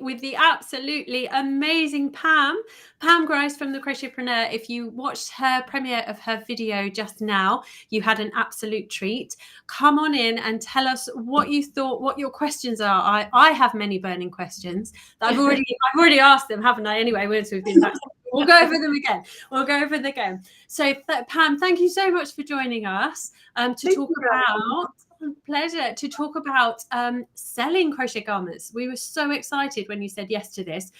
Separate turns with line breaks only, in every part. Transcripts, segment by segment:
with the absolutely amazing Pam Grice from the Crochetpreneur. If you watched her premiere of her video just now, you had an absolute treat. Come on in and tell us what you thought, what your questions are. I have many burning questions that I've already asked them, haven't I? Anyway, once we've been back, we'll go over them again. So Pam, thank you so much for joining us to talk about selling crochet garments. We were so excited when you said yes to this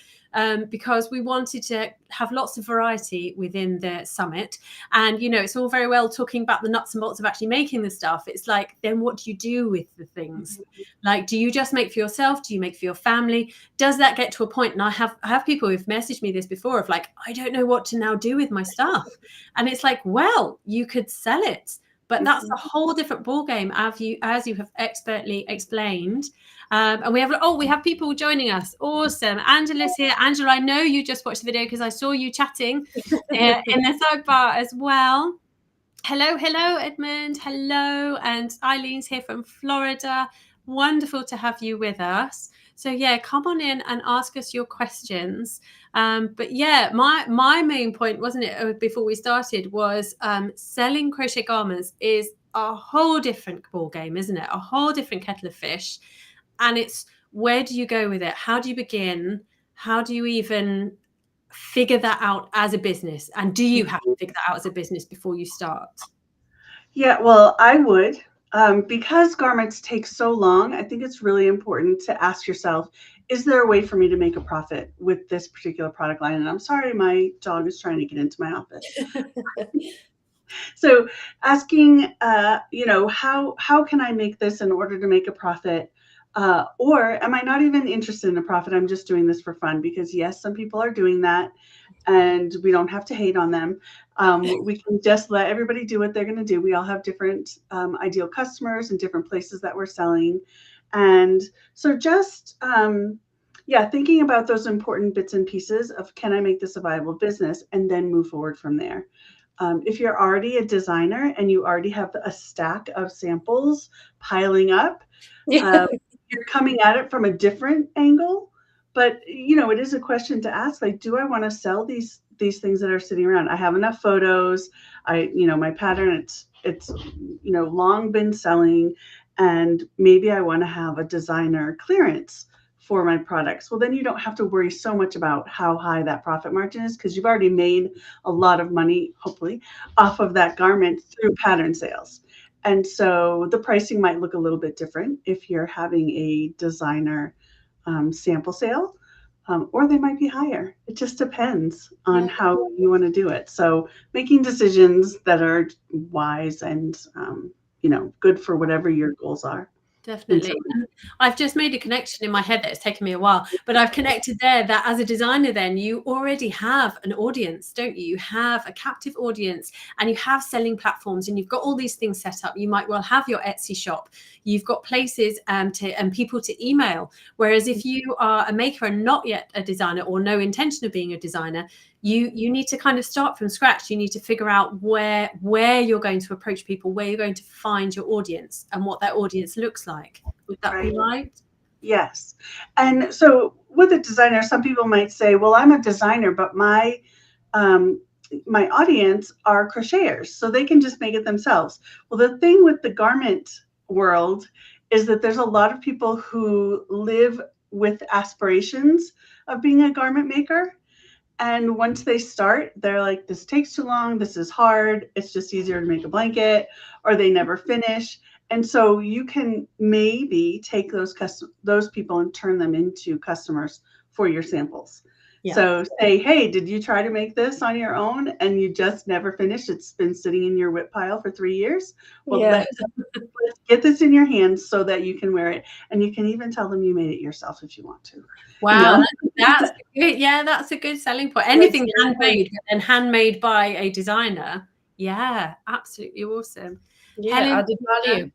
because we wanted to have lots of variety within the summit. And, you know, it's all very well talking about the nuts and bolts of actually making the stuff. It's like, then what do you do with the things? Like, do you just make for yourself? Do you make for your family? Does that get to a point? And I have people who've messaged me this before of like, I don't know what to now do with my stuff. And it's like, well, you could sell it. But that's a whole different ballgame, as you have expertly explained. And we have people joining us. Awesome. Angela's here. Angela, I know you just watched the video because I saw you chatting in the sidebar as well. Hello, Edmund. Hello. And Eileen's here from Florida. Wonderful to have you with us. So yeah, come on in and ask us your questions. But yeah, my main point, wasn't it, before we started, was selling crochet garments is a whole different ball game, isn't it? A whole different kettle of fish. And it's, where do you go with it? How do you begin? How do you even figure that out as a business? And do you have to figure that out as a business before you start?
Yeah, well, I would. Because garments take so long, I think it's really important to ask yourself, is there a way for me to make a profit with this particular product line? And I'm sorry, my dog is trying to get into my office. So asking, how can I make this in order to make a profit? Or am I not even interested in a profit? I'm just doing this for fun, because yes, some people are doing that and we don't have to hate on them. We can just let everybody do what they're going to do. We all have different ideal customers and different places that we're selling. And so just, thinking about those important bits and pieces of, can I make this a viable business, and then move forward from there. If you're already a designer and you already have a stack of samples piling up, you're coming at it from a different angle. But, it is a question to ask, like, do I want to sell these things that are sitting around? I have enough photos. My pattern, it's long been selling, and maybe I want to have a designer clearance for my products. Well, then you don't have to worry so much about how high that profit margin is, because you've already made a lot of money, hopefully, off of that garment through pattern sales. And so the pricing might look a little bit different if you're having a designer sample sale, or they might be higher. It just depends on how you want to do it. So making decisions that are wise and, good for whatever your goals are.
Definitely. I've just made a connection in my head that it's taken me a while, but I've connected there that as a designer, then you already have an audience, don't you? You have a captive audience, and you have selling platforms, and you've got all these things set up. You might well have your Etsy shop. You've got places and people to email. Whereas if you are a maker and not yet a designer, or no intention of being a designer, you need to kind of start from scratch. You need to figure out where you're going to approach people, where you're going to find your audience, and what that audience looks like. Would that be right?
Yes. And so with a designer, some people might say, well, I'm a designer, but my audience are crocheters, so they can just make it themselves. Well, the thing with the garment world is that there's a lot of people who live with aspirations of being a garment maker. And once they start, they're like, this takes too long. This is hard. It's just easier to make a blanket, or they never finish. And so you can maybe take those people and turn them into customers for your samples. Yeah. So say, hey, did you try to make this on your own and you just never finished? It's been sitting in your whip pile for 3 years. Well, let's get this in your hands so that you can wear it. And you can even tell them you made it yourself if you want to.
Wow, that's good. Yeah, that's a good selling point. Anything handmade and handmade by a designer. Yeah, absolutely awesome.
Yeah, added value.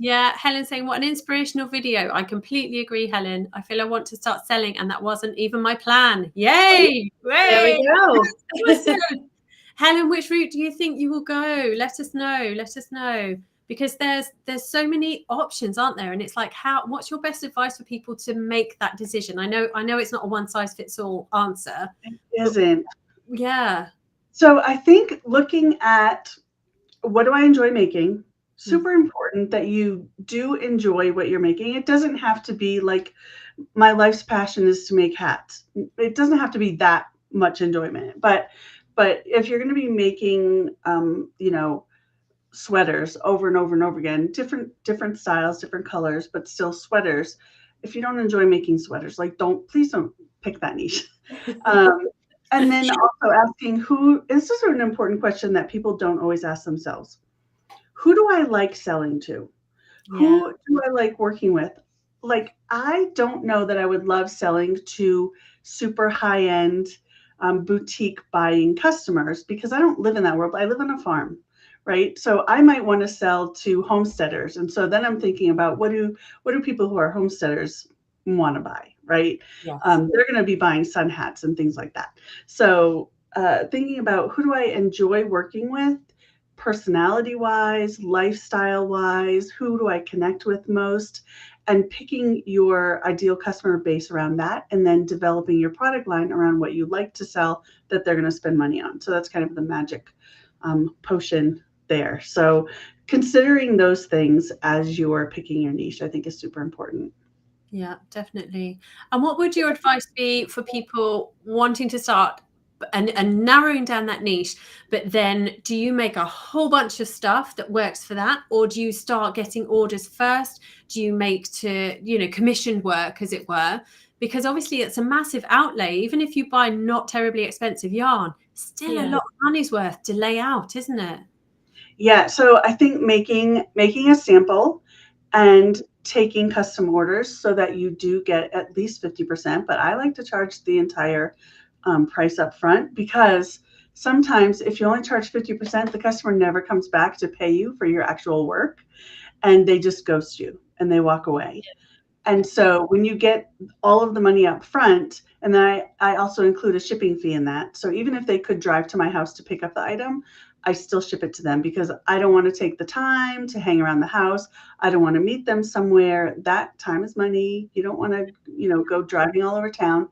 Yeah, Helen saying, what an inspirational video. I completely agree, Helen. I feel I want to start selling, and that wasn't even my plan. Yay!
There we go.
Awesome. Helen, which route do you think you will go? Let us know. because there's so many options, aren't there? And it's like, what's your best advice for people to make that decision? I know it's not a one size fits all answer.
It isn't.
Yeah.
So I think looking at what do I enjoy making, super important that you do enjoy what you're making. It doesn't have to be like my life's passion is to make hats. It doesn't have to be that much enjoyment, but if you're going to be making, sweaters over and over and over again, different styles, different colors, but still sweaters. If you don't enjoy making sweaters, please don't pick that niche. And then also asking this is an important question that people don't always ask themselves. Who do I like selling to?
Yeah.
Who do I like working with? Like, I don't know that I would love selling to super high-end boutique buying customers because I don't live in that world. I live on a farm, right? So I might want to sell to homesteaders. And so then I'm thinking about what do people who are homesteaders want to buy, right?
Yes.
They're going to be buying sun hats and things like that. So thinking about who do I enjoy working with, personality wise, lifestyle wise, who do I connect with most, and picking your ideal customer base around that, and then developing your product line around what you like to sell that they're going to spend money on. So that's kind of the magic potion there. So considering those things as you're picking your niche, I think is super important.
Yeah, definitely. And what would your advice be for people wanting to start and narrowing down that niche, but then do you make a whole bunch of stuff that works for that, or do you start getting orders first? Do you make commissioned work, as it were? Because obviously it's a massive outlay. Even if you buy not terribly expensive yarn, still a lot of money's worth to lay out, isn't it?
Yeah, so I think making a sample and taking custom orders so that you do get at least 50%, but I like to charge the entire price up front, because sometimes if you only charge 50%, the customer never comes back to pay you for your actual work, and they just ghost you and they walk away. And so when you get all of the money up front, and then I also include a shipping fee in that. So even if they could drive to my house to pick up the item, I still ship it to them because I don't want to take the time to hang around the house. I don't want to meet them somewhere. That time is money. You don't want to, go driving all over town.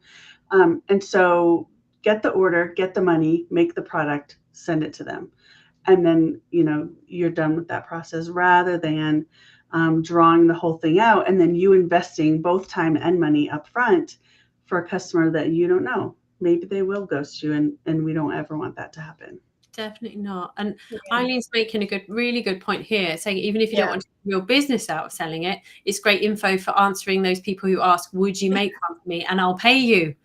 And so get the order, get the money, make the product, send it to them. And then, you're done with that process, rather than drawing the whole thing out and then you investing both time and money up front for a customer that you don't know. Maybe they will ghost you, and we don't ever want that to happen.
Definitely not. And Eileen's making a really good point here, saying even if you don't want to do your business out of selling it, it's great info for answering those people who ask, would you make one for me and I'll pay you?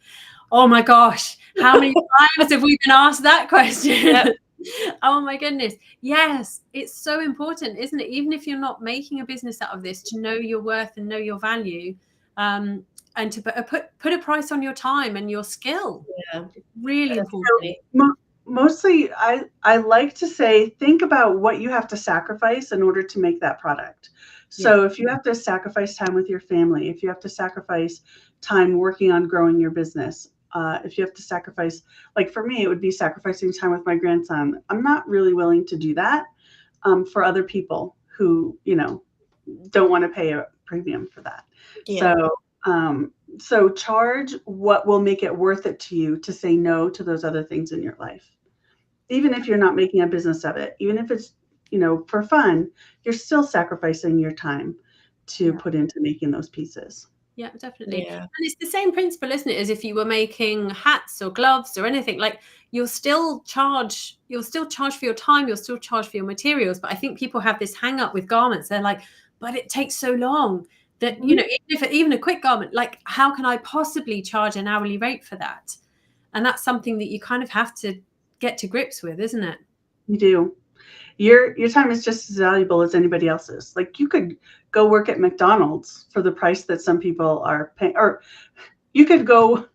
Oh my gosh, how many times have we been asked that question? Yep. Oh my goodness. Yes, it's so important, isn't it? Even if you're not making a business out of this, to know your worth and know your value, and to put a price on your time and your skill. Yeah, really important.
Mostly, I like to say, think about what you have to sacrifice in order to make that product. So if you have to sacrifice time with your family, if you have to sacrifice time working on growing your business, if you have to sacrifice, like for me, it would be sacrificing time with my grandson. I'm not really willing to do that for other people who, don't want to pay a premium for that. Yeah. So charge what will make it worth it to you to say no to those other things in your life. Even if you're not making a business of it, even if it's, for fun, you're still sacrificing your time to put into making those pieces.
Yeah, definitely. Yeah. And it's the same principle, isn't it, as if you were making hats or gloves or anything. Like you'll still charge for your time, you'll still charge for your materials. But I think people have this hang up with garments. They're like, but it takes so long that, even a quick garment, like how can I possibly charge an hourly rate for that? And that's something that you kind of have to get to grips with, isn't it?
You do. Your time is just as valuable as anybody else's. Like you could go work at McDonald's for the price that some people are paying, or you could go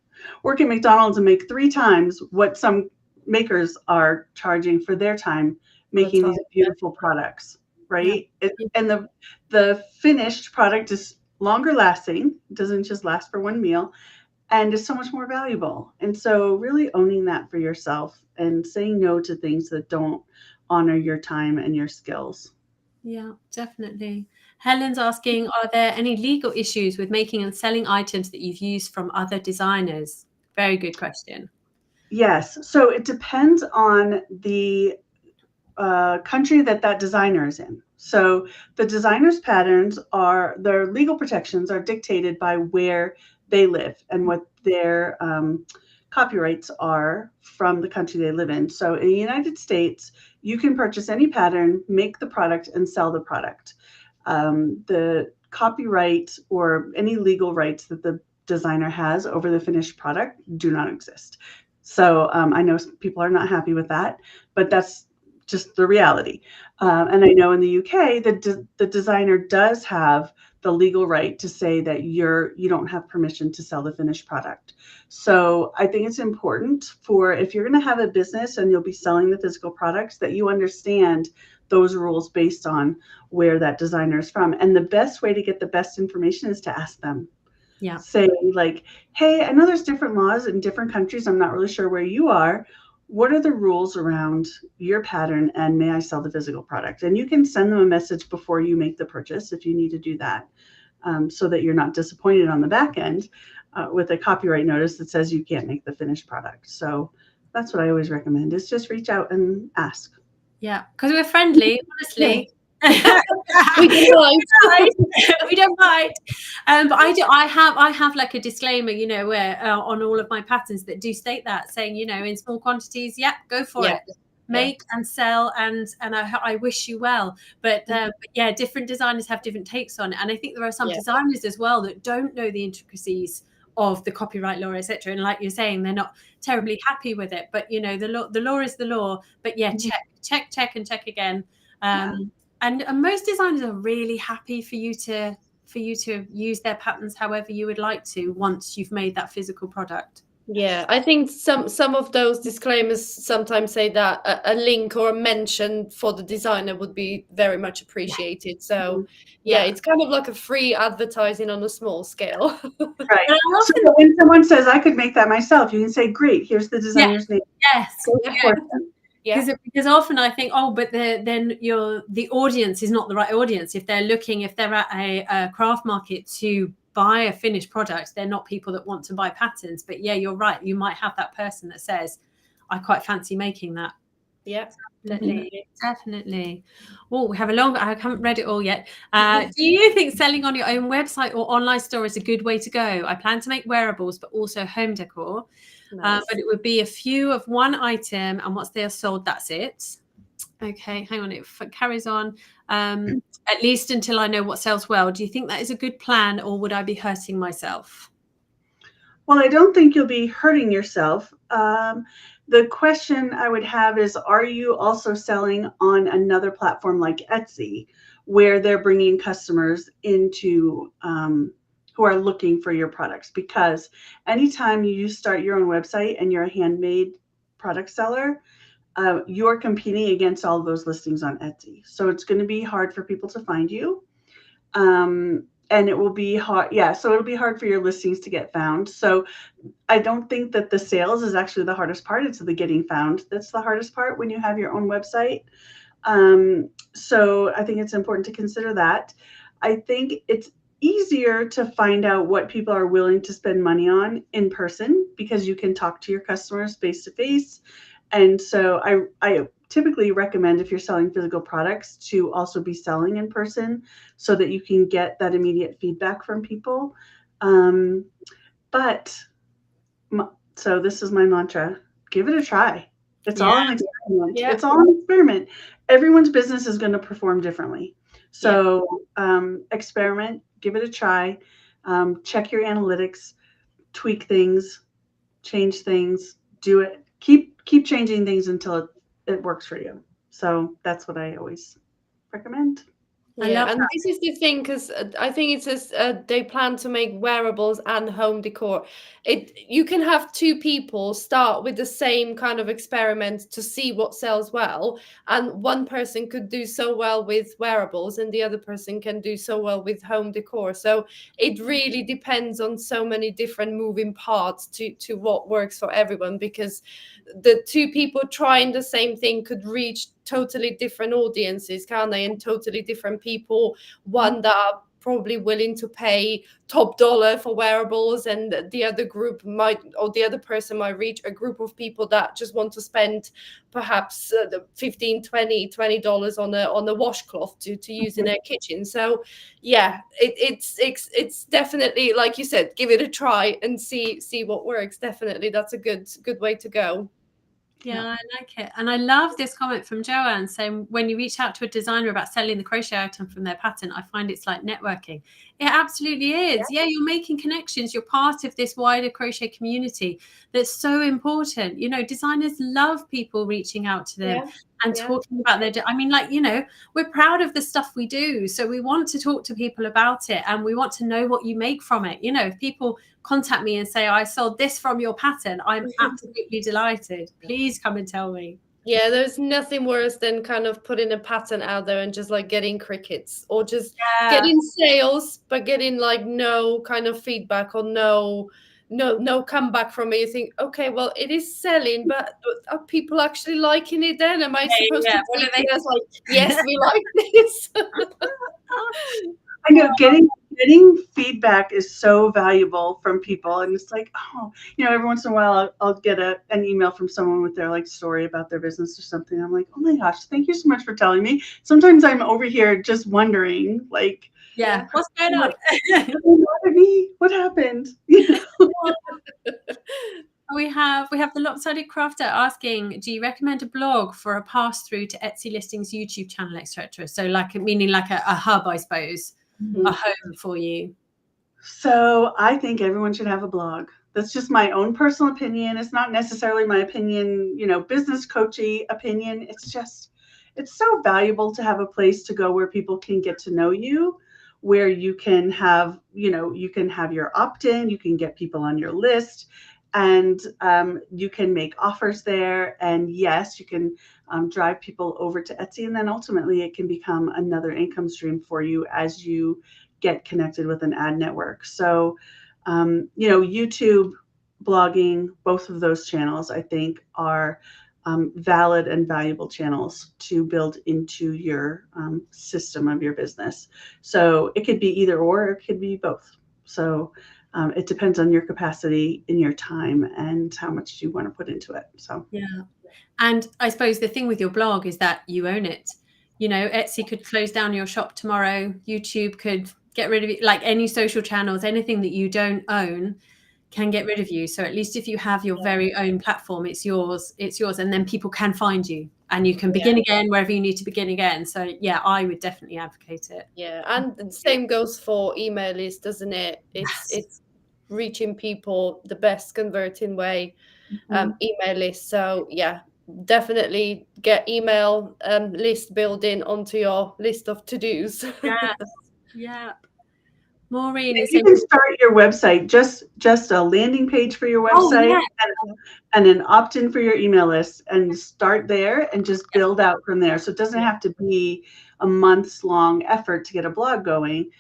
work at McDonald's and make 3 times what some makers are charging for their time making these beautiful products, right? Yeah. And the finished product is longer lasting, doesn't just last for one meal, and is so much more valuable. And so really owning that for yourself and saying no to things that don't honor your time and your skills.
Yeah, definitely. Helen's asking, are there any legal issues with making and selling items that you've used from other designers? Very good question.
Yes. So it depends on the country that designer is in. So the designer's patterns their legal protections are dictated by where they live and what their copyrights are from the country they live in. So in the United States, you can purchase any pattern, make the product, and sell the product. The copyright or any legal rights that the designer has over the finished product do not exist. So I know people are not happy with that, but that's just the reality. And I know in the UK, the designer does have the legal right to say that you don't have permission to sell the finished product. So I think it's important if you're going to have a business and you'll be selling the physical products, that you understand those rules based on where that designer is from. And the best way to get the best information is to ask them.
Yeah.
Say like, hey, I know there's different laws in different countries. I'm not really sure where you are. What are the rules around your pattern, and may I sell the physical product? And you can send them a message before you make the purchase if you need to do that, so that you're not disappointed on the back end with a copyright notice that says you can't make the finished product. So that's what I always recommend, is just reach out and ask.
Yeah, because we're friendly, honestly.
We don't mind.
We don't mind. But I have like a disclaimer, where on all of my patterns that do state that, saying, in small quantities, go for it. Make and sell, and I wish you well. But yeah, different designers have different takes on it, and I think there are some designers as well that don't know the intricacies of the copyright law, etc. And like you're saying, they're not terribly happy with it. But the law is the law. But check and check again. And most designers are really happy for you to use their patterns however you would like to once you've made that physical product.
Yeah, I think some of those disclaimers sometimes say that a link or a mention for the designer would be very much appreciated. So it's kind of like a free advertising on a small scale.
Right. So when someone says, I could make that myself, you can say, great, here's the designer's name.
Yes. Because often I think, but then the audience is not the right audience. If they're at a craft market to buy a finished product, they're not people that want to buy patterns. But yeah, you're right. You might have that person that says, I quite fancy making that.
Yeah,
definitely. Oh, we have I haven't read it all yet. Do you think selling on your own website or online store is a good way to go? I plan to make wearables, but also home decor. Nice. But it would be a few of one item, and once they are sold, that's it. Okay, hang on, it carries on. At least until I know what sells well. Do you think that is a good plan, or would I be hurting myself?
Well, I don't think you'll be hurting yourself. The question I would have is, are you also selling on another platform like Etsy, where they're bringing customers into who are looking for your products? Because anytime you start your own website and you're a handmade product seller, you're competing against all of those listings on Etsy. So it's going to be hard for people to find you. And it will be hard. Yeah. So it'll be hard for your listings to get found. So I don't think that the sales is actually the hardest part. It's the getting found. That's the hardest part when you have your own website. So I think it's important to consider that. I think it's easier to find out what people are willing to spend money on in person, because you can talk to your customers face to face. And so I typically recommend, if you're selling physical products, to also be selling in person so that you can get that immediate feedback from people. So this is my mantra: give it a try. It's all an experiment. It's all an experiment. Everyone's business is going to perform differently. So experiment, give it a try, check your analytics, tweak things, change things, do it. Keep changing things until it works for you. So that's what I always recommend.
Yeah, and this is the thing, because I think it says they plan to make wearables and home decor. You can have two people start with the same kind of experiment to see what sells well, and one person could do so well with wearables and the other person can do so well with home decor. So it really depends on so many different moving parts to what works for everyone, because the two people trying the same thing could reach totally different audiences, can't they? And totally different people. One that are probably willing to pay top dollar for wearables, and the other group might, or the other person might reach a group of people that just want to spend perhaps the $15-20 on a washcloth to use in their kitchen. So yeah, it's definitely, like you said, give it a try and see what works. Definitely, that's a good way to go.
Yeah, I like it. And I love this comment from Joanne saying, when you reach out to a designer about selling the crochet item from their pattern, I find it's like networking. It absolutely is. Yeah, you're making connections. You're part of this wider crochet community that's so important. You know, designers love people reaching out to them and talking about their, I mean, like, you know, we're proud of the stuff we do. So we want to talk to people about it, and we want to know what you make from it. You know, if people contact me and say, I sold this from your pattern, I'm absolutely delighted. Please come and tell me.
Yeah, there's nothing worse than kind of putting a pattern out there and just like getting crickets, or just getting sales but getting like no kind of feedback, or no comeback from it. You think, okay, well, it is selling, but are people actually liking it then? Am I supposed to take it as like, yes, we like this?
I know getting feedback is so valuable from people, and it's like, oh, you know, every once in a while I'll get an email from someone with their like story about their business or something. I'm like, oh my gosh, thank you so much for telling me. Sometimes I'm over here just wondering, like,
what's going on?
What happened?
We have the Lopsided Crafter asking, do you recommend a blog for a pass through to Etsy listings, YouTube channel, etc.? So like, meaning like a hub, I suppose, a home for you.
So I think everyone should have a blog. That's just my own personal opinion. It's not necessarily my opinion, you know, business coachy opinion. It's just, it's so valuable to have a place to go where people can get to know you, where you can have, you know, you can have your opt-in, you can get people on your list, and you can make offers there. And yes, you can drive people over to Etsy, and then ultimately it can become another income stream for you as you get connected with an ad network. So, you know, YouTube, blogging, both of those channels, I think, are valid and valuable channels to build into your system of your business. So it could be either or it could be both. So it depends on your capacity and your time and how much you want to put into it. So
yeah. And I suppose the thing with your blog is that you own it. You know, Etsy could close down your shop tomorrow. YouTube could get rid of it. Like any social channels, anything that you don't own can get rid of you. So at least if you have your very own platform, it's yours, and then people can find you and you can begin again wherever you need to begin again. So yeah, I would definitely advocate it.
Yeah, and the same goes for email list, doesn't it? It's reaching people the best converting way, email list. So yeah, definitely get email list building onto your list of to-dos.
Yeah. Maureen,
you can start your website, just a landing page for your website, and an opt-in for your email list, and start there and just build out from there. So it doesn't have to be a months long effort to get a blog going.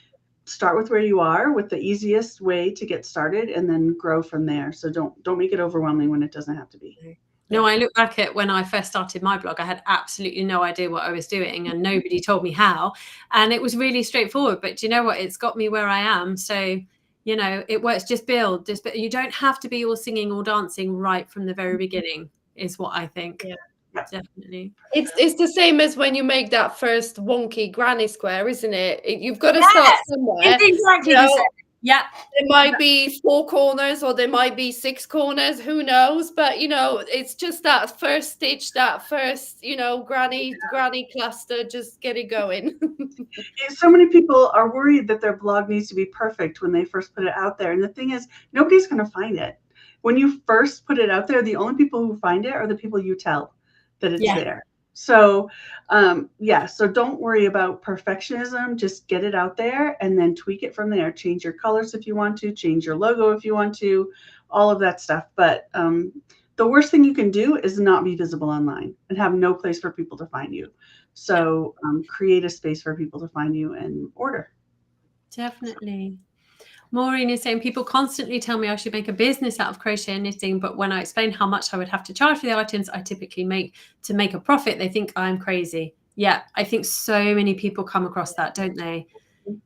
Start with where you are, with the easiest way to get started, and then grow from there. So don't make it overwhelming when it doesn't have to be.
No, I look back at when I first started my blog, I had absolutely no idea what I was doing, and nobody told me how. And it was really straightforward. But do you know what? It's got me where I am. So, you know, it works. Just build. You don't have to be all singing or dancing right from the very beginning, is what I think.
Yeah.
Definitely.
It's the same as when you make that first wonky granny square, isn't it? You've got to start somewhere.
It's exactly the same. Yeah.
There might be 4 corners, or there might be 6 corners, who knows? But, you know, it's just that first stitch, that first, you know, granny cluster, just get it going.
So many people are worried that their blog needs to be perfect when they first put it out there. And the thing is, nobody's going to find it. When you first put it out there, the only people who find it are the people you tell that it's there. So, so don't worry about perfectionism. Just get it out there and then tweak it from there. Change your colors if you want to, change your logo if you want to, all of that stuff. But the worst thing you can do is not be visible online and have no place for people to find you. So create a space for people to find you and order.
Definitely. Maureen is saying, people constantly tell me I should make a business out of crochet and knitting, but when I explain how much I would have to charge for the items I typically make to make a profit, they think I'm crazy. Yeah, I think so many people come across that, don't they?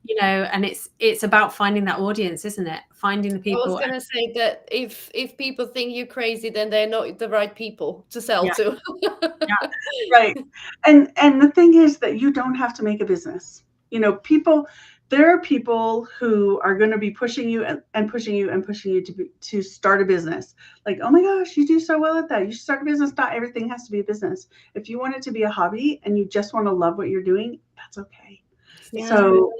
You know, and it's about finding that audience, isn't it? Finding the people.
I was gonna say that if people think you're crazy, then they're not the right people to sell to.
Yeah.
Right. And the thing is that you don't have to make a business. You know, there are people who are going to be pushing you and pushing you and pushing you to start a business. Like, oh my gosh, you do so well at that. You should start a business. Not everything has to be a business. If you want it to be a hobby and you just want to love what you're doing, that's okay.
Yeah.
So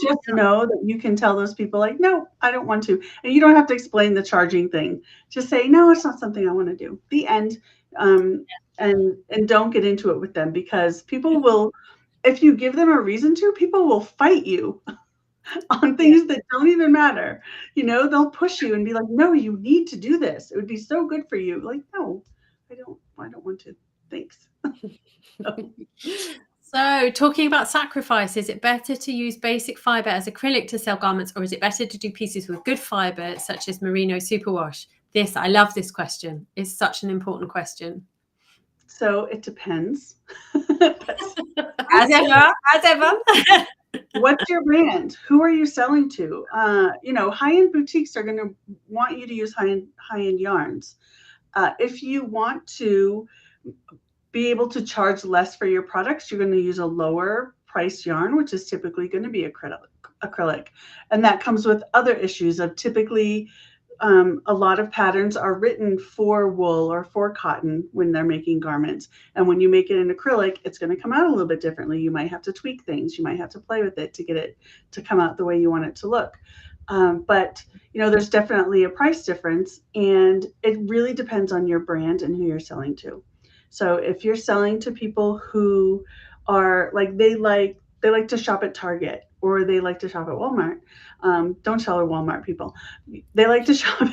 just know that you can tell those people, like, no, I don't want to. And you don't have to explain the charging thing. Just say, no, it's not something I want to do. The end. And don't get into it with them, because people will, if you give them a reason to, people will fight you on things that don't even matter. You know, they'll push you and be like, no, you need to do this. It would be so good for you. Like, no, I don't want to. Thanks.
So talking about sacrifice, is it better to use basic fiber as acrylic to sell garments, or is it better to do pieces with good fiber such as merino superwash? I love this question. It's such an important question.
So it depends.
As ever.
What's your brand? Who are you selling to? You know, high-end boutiques are going to want you to use high-end yarns. If you want to be able to charge less for your products, you're going to use a lower price yarn, which is typically going to be acrylic. And that comes with other issues of typically a lot of patterns are written for wool or for cotton when they're making garments. And when you make it in acrylic, it's going to come out a little bit differently. You might have to tweak things. You might have to play with it to get it to come out the way you want it to look. But, you know, there's definitely a price difference, and it really depends on your brand and who you're selling to. So if you're selling to people who are like, they like to shop at Target, or they like to shop at Walmart. Don't sell at Walmart, people. They like to shop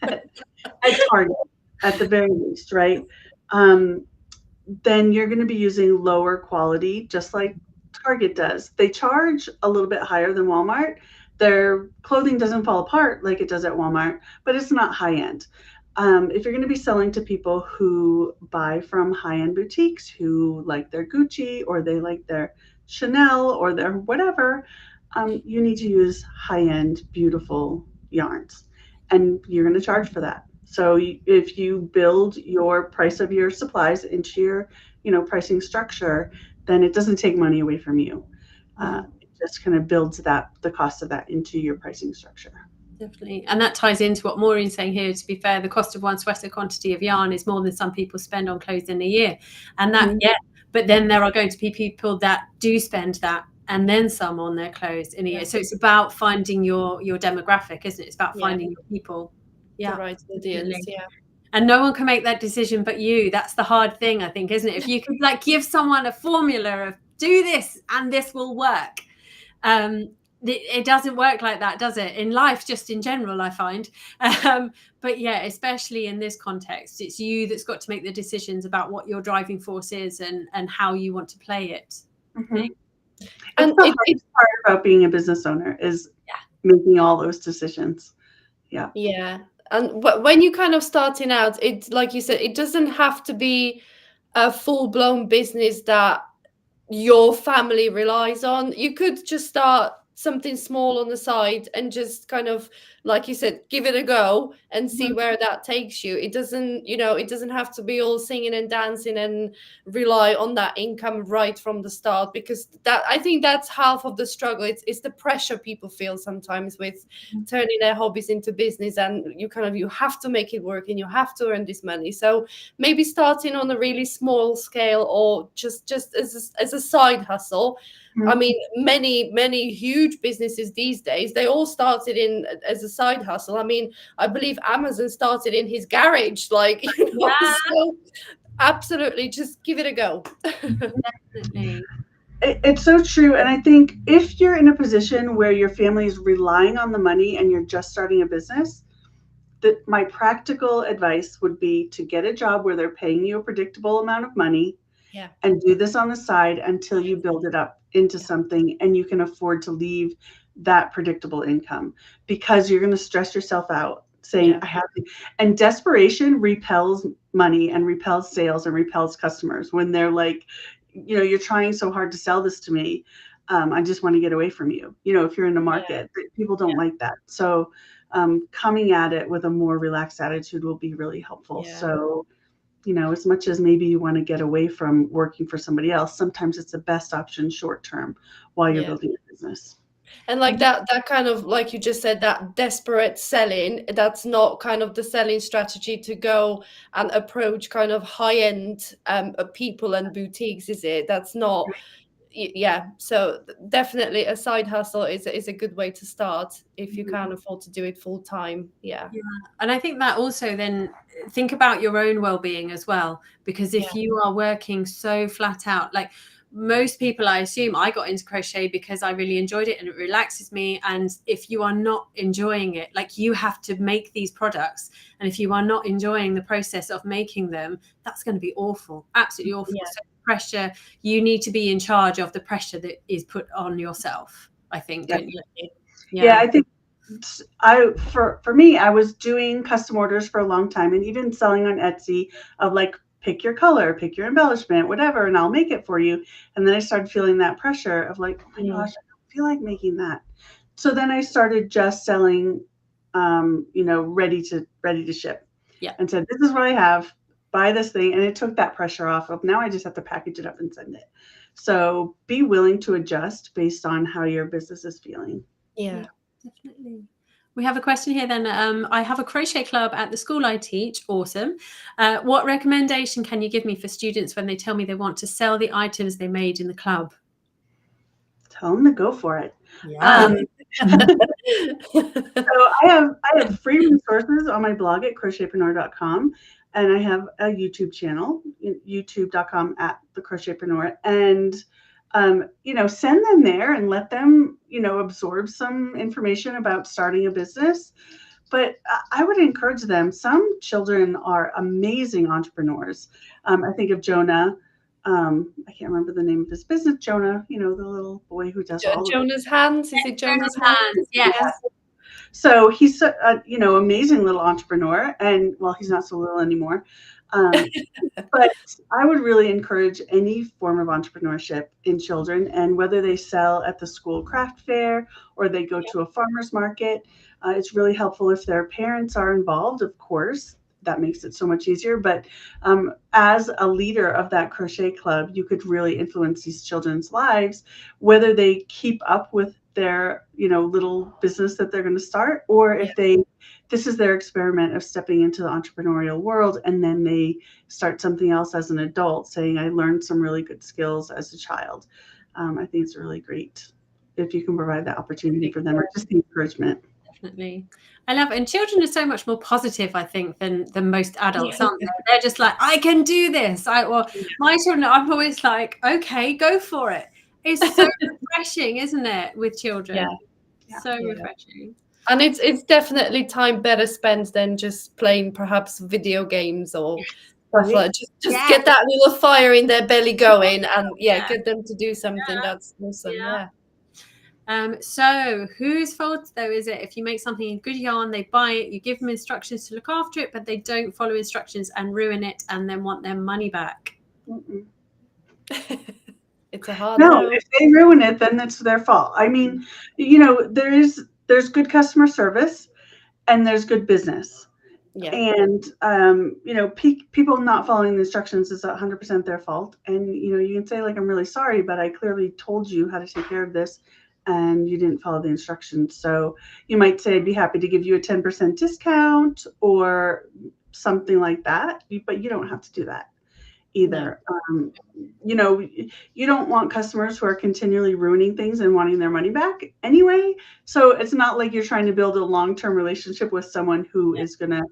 at Target at the very least, right? Then you're going to be using lower quality, just like Target does. They charge a little bit higher than Walmart. Their clothing doesn't fall apart like it does at Walmart, but it's not high end. If you're going to be selling to people who buy from high-end boutiques, who like their Gucci, or they like their Chanel, or their whatever, you need to use high-end, beautiful yarns, and you're going to charge for that. So if you build your price of your supplies into your, you know, pricing structure, then it doesn't take money away from you. It just kind of builds the cost of that into your pricing structure.
Definitely. And that ties into what Maureen's saying here. To be fair, the cost of one sweater quantity of yarn is more than some people spend on clothes in a year. And that, but then there are going to be people that do spend that and then some on their clothes in a year. So it's about finding your demographic, isn't it? It's about finding your people.
The right audience. Yeah.
And no one can make that decision but you. That's the hard thing, I think, isn't it? If you could like give someone a formula of do this and this will work. It doesn't work like that, does it? In life, just in general, I find. But yeah, especially in this context, it's you that's got to make the decisions about what your driving force is and how you want to play it.
Mm-hmm. And the hardest part about being a business owner is making all those decisions. Yeah.
Yeah. And when you're kind of starting out, it's like you said, it doesn't have to be a full-blown business that your family relies on. You could just start something small on the side and just kind of, like you said, give it a go and see where that takes you. It doesn't, you know, it doesn't have to be all singing and dancing and rely on that income right from the start, because that, I think that's half of the struggle. It's the pressure people feel sometimes with turning their hobbies into business, and you have to make it work and you have to earn this money. So maybe starting on a really small scale, or just as a side hustle. I mean, many huge businesses these days, they all started in as a side hustle. I mean, I believe Amazon started in his garage, like, you know, so absolutely, just give it a go.
Definitely.
It's so true. And I think if you're in a position where your family is relying on the money and you're just starting a business, that my practical advice would be to get a job where they're paying you a predictable amount of money.
Yeah.
And do this on the side until you build it up into something and you can afford to leave that predictable income, because you're going to stress yourself out saying, I have to. And desperation repels money and repels sales and repels customers when they're like, you're trying so hard to sell this to me. I just want to get away from you. If you're in the market, people don't like that. So coming at it with a more relaxed attitude will be really helpful. So, as much as maybe you want to get away from working for somebody else, sometimes it's the best option short term while you're building a business.
And like that kind of, like you just said, that desperate selling, that's not kind of the selling strategy to go and approach kind of high-end people and boutiques, is it? That's not, so definitely a side hustle is a good way to start if you can't afford to do it full time.
And I think that also then think about your own well-being as well, because if you are working so flat out, like most people, I assume, I got into crochet because I really enjoyed it and it relaxes me. And if you are not enjoying it, like you have to make these products, and if you are not enjoying the process of making them, that's going to be awful, absolutely awful. So pressure, you need to be in charge of the pressure that is put on yourself, I think. Don't you?
I think for me, I was doing custom orders for a long time, and even selling on Etsy of like, pick your color, pick your embellishment, whatever, and I'll make it for you. And then I started feeling that pressure of like, oh my gosh, I don't feel like making that. So then I started just selling, ready to ship. And said, this is what I have, buy this thing. And it took that pressure off of, now I just have to package it up and send it. So be willing to adjust based on how your business is feeling.
Yeah, definitely. We have a question here then. I have a crochet club at the school I teach. Awesome. What recommendation can you give me for students when they tell me they want to sell the items they made in the club?
Tell them to go for it.
Yeah.
So I have free resources on my blog at crochetpreneur.com, and I have a YouTube channel, youtube.com @thecrochetpreneur, and send them there and let them, absorb some information about starting a business. But I would encourage them. Some children are amazing entrepreneurs. I think of Jonah. I can't remember the name of his business. Jonah, the little boy who does all
Jonah's hands. Is it Jonah's hands?
Yes.
So he's amazing little entrepreneur, and well, he's not so little anymore. But I would really encourage any form of entrepreneurship in children, and whether they sell at the school craft fair or they go to a farmer's market, it's really helpful if their parents are involved, of course. That makes it so much easier. But as a leader of that crochet club, you could really influence these children's lives, whether they keep up with their, little business that they're going to start, or if this is their experiment of stepping into the entrepreneurial world, and then they start something else as an adult, saying, I learned some really good skills as a child. I think it's really great if you can provide that opportunity for them, or just the encouragement.
Definitely. I love it. And children are so much more positive, I think, than most adults, aren't they? They're just like, I can do this. My children, I'm always like, okay, go for it. It's so refreshing, isn't it, with children? So refreshing.
And it's definitely time better spent than just playing perhaps video games or stuff like that. Just get that little fire in their belly going, and get them to do something. That's awesome.
So whose fault though is it if you make something in good yarn, they buy it, you give them instructions to look after it, but they don't follow instructions and ruin it and then want their money back?
It's a hard
no. If they ruin it, then it's their fault. I mean, there's good customer service and there's good business. And people not following the instructions is 100% their fault. And you can say, like, I'm really sorry, but I clearly told you how to take care of this and you didn't follow the instructions. So you might say, I'd be happy to give you a 10% discount or something like that, but you don't have to do that either. You don't want customers who are continually ruining things and wanting their money back anyway. So it's not like you're trying to build a long-term relationship with someone who is going to,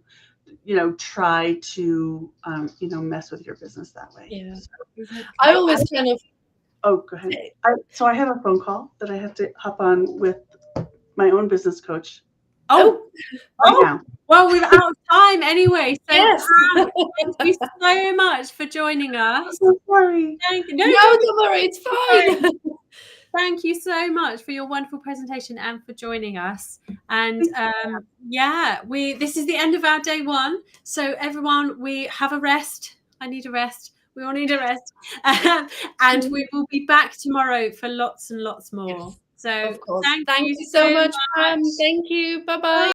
try to, mess with your business that way. So,
I always kind of.
Oh, go ahead. So I have a phone call that I have to hop on with my own business coach. Now.
Well, we're out of time anyway. So
yes.
Thank you so much for joining us.
I'm so sorry.
No, don't worry. It's fine.
Thank you so much for your wonderful presentation and for joining us. And yeah, this is the end of our day 1. So everyone, we have a rest. I need a rest. We all need a rest. And we will be back tomorrow for lots and lots more.
Yes,
So
of course.
thank
Thank
you
you so much,
much.
Pam. Thank you. Bye-bye.